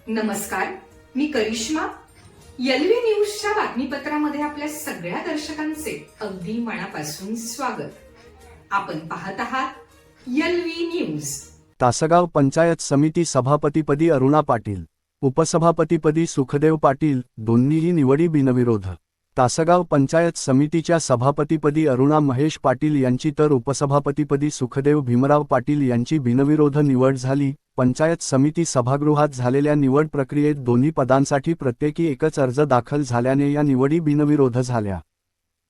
नमस्कार, मी करिश्मा. एलव्ही न्यूजच्या बातमीपत्रामध्ये आपल्या सगळ्या दर्शकांचे अगदी मनापासून स्वागत. आपण पाहत आहात एलव्ही न्यूज. तासगाव पंचायत समिती सभापतीपदी अरुणा पाटील, उपसभापतीपदी सुखदेव पाटील, दोन्हीही निवडी बिनविरोध. तासगाव पंचायत समितीच्या सभापतीपदी अरुणा महेश पाटील यांची तर उपसभापतीपदी सुखदेव भीमराव पाटील यांची बिनविरोध निवड झाली. पंचायत समिती सभागृहात झालेल्या निवड प्रक्रियेत दोन्ही पदांसाठी प्रत्येकी एकच अर्ज दाखल झाल्याने या निवडी बिनविरोध झाल्या.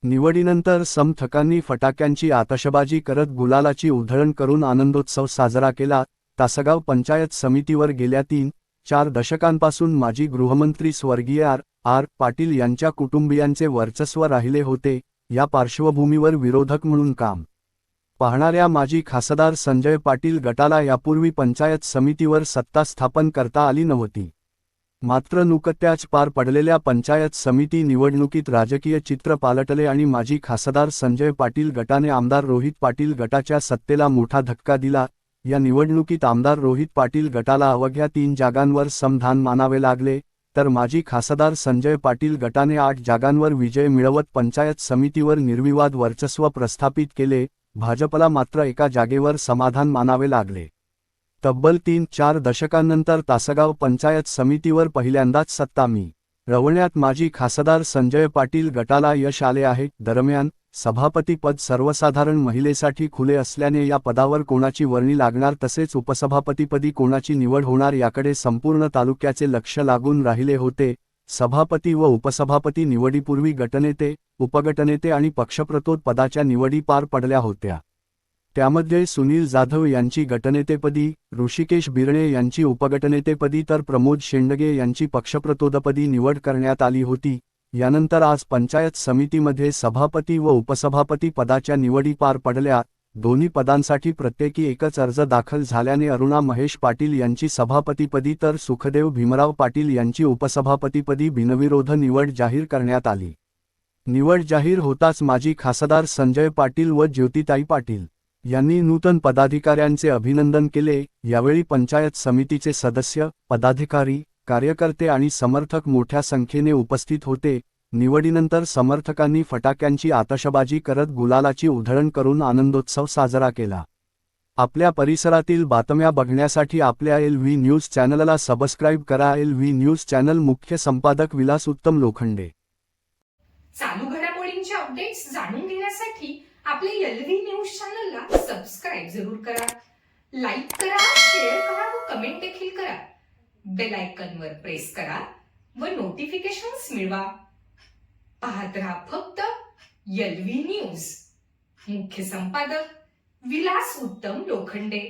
निवडीनंतर समर्थकांनी फटाक्यांची आतषबाजी करत गुलालाची उधळण करून आनंदोत्सव साजरा केला. तासगाव पंचायत समितीवर गेल्या 3-4 दशकांपासून माजी गृहमंत्री स्वर्गीय आर पाटील यांच्या कुटुंबियांचे वर्चस्व राहिले होते. या पार्श्वभूमीवर विरोधक म्हणून काम पाहणाऱ्या माजी खासदार संजय पाटील गटाला यापूर्वी पंचायत समितीवर सत्ता स्थापन करता आली नव्हती. मात्र नुकत्याच पार पडलेल्या पंचायत समिती निवडणुकीत राजकीय चित्र पालटले आणि माजी खासदार संजय पाटील गटाने आमदार रोहित पाटील गटाच्या सत्तेला मोठा धक्का दिला. या निवडणुकीत आमदार रोहित पाटील गटाला अवघ्या 3 जागांवर समाधान मानावे लागले, तर माजी खासदार संजय पाटील गटाने 8 जागांवर विजय मिळवत पंचायत समितीवर निर्विवाद वर्चस्व प्रस्थापित केले. भाजपला मात्र एका जागेवर समाधान मानावे लागले. तब्बल 3-4 दशकांनंतर तासगाव पंचायत समितीवर पहिल्यांदाच सत्ता मिळवण्यात माजी खासदार संजय पाटील गटाला यश आले आहे. दरम्यान सभापतीपद सर्वसाधारण महिलेसाठी खुले असल्याने या पदावर कोणाची वर्णी लागणार तसेच उपसभापतीपदी कोणाची निवड होणार याकडे संपूर्ण तालुक्याचे लक्ष लागून राहिले होते. सभापती व उपसभापती निवडीपूर्वी गटनेते, उपगटनेते आणि पक्षप्रतोद पदाच्या निवडी पार पडल्या होत्या. त्यामध्ये सुनील जाधव यांची गटनेतेपदी, ऋषिकेश बिर्णे यांची उपगटनेतेपदी तर प्रमोद शेंडगे यांची पक्षप्रतोदपदी निवड करण्यात आली होती. यानंतर आज पंचायत समितीमध्ये सभापती व उपसभापती पदाच्या निवडी पार पडल्या. दोन्ही पदांसाठी प्रत्येकी एकच अर्ज दाखल झाल्याने अरुणा महेश पाटील यांची सभापतीपदी तर सुखदेव भीमराव पाटील यांची उपसभापतीपदी बिनविरोध निवड जाहीर करण्यात आली. निवड जाहीर होताच माजी खासदार संजय पाटील व ज्योतिताई पाटील यांनी नूतन पदाधिकाऱ्यांचे अभिनंदन केले. यावेळी पंचायत समितीचे सदस्य, पदाधिकारी, कार्यकर्ते आणि समर्थक मोठ्या संख्येने उपस्थित होते. निवडीनंतर समर्थकांनी फटाक्यांची आतषबाजी करत गुलालाची उधळण करून आनंदोत्सव साजरा केला. आपल्या परिसरातील बातम्या बघण्यासाठी आपल्या एलव्ही न्यूज चॅनलला सबस्क्राईब करा. एलव्ही न्यूज चॅनल मुख्य संपादक विलास उत्तम लोखंडे. चालू घडामोडींचे अपडेट्स जाणून घेण्यासाठी आपल्या एलव्ही न्यूज चॅनलला सबस्क्राईब जरूर करा. लाईक करा, शेअर करा व कमेंट देखील करा. बेल आयकॉनवर प्रेस करा व नोटिफिकेशन्स मिळवा. पाहत रहा फक्त एलव्ही न्यूज. मुख्य संपादक विलास उत्तम लोखंडे.